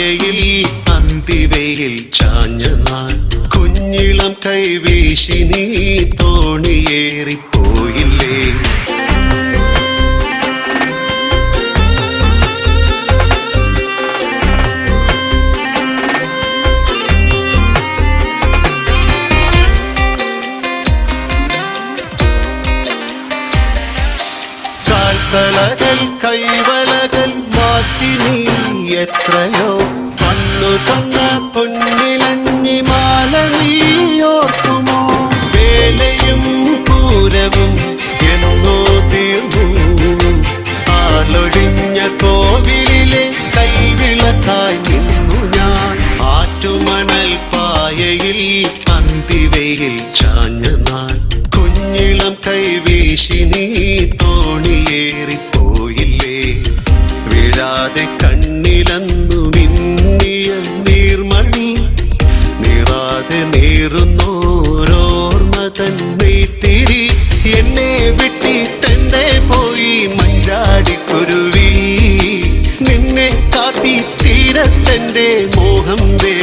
പായയിൽ അന്തിവയിൽ ചാഞ്ഞ നാൾ കുഞ്ഞിളം കൈവീശി നീ തോണിയേറിപ്പോയില്ലേ. കാൽത്തളകൾ കൈവളകൾ മാറ്റി നീ എത്രയോ വന്നു തന്ന പൊന്നിലഞ്ഞി മാല നീ ഓർക്കുമോ. വേലയും പൂരവും എന്നോ തീർന്നു, ആളൊഴിഞ്ഞ കോവിലിലെ കൈവിളക്കായി നിന്നു ഞാൻ. ആറ്റുമണൽ പായയിൽ അന്തിവയിൽ ചാഞ്ഞ നാൾ കുഞ്ഞിളം കൈവീശി നീ തോണിയേറിപ്പോയില്ലേ. വീഴാതെ കണ്ണിലന്നു മിന്നിയ നീർമണി നീറാതെ നീറുന്നോരോർമ്മ തന്നെത്തിരി. എന്നെ വിട്ടിട്ടെന്റെ പോയി മഞ്ചാടിക്കുരുവി, നിന്നെ കാത്തി തീരത്തെന്റെ മോഹം വേ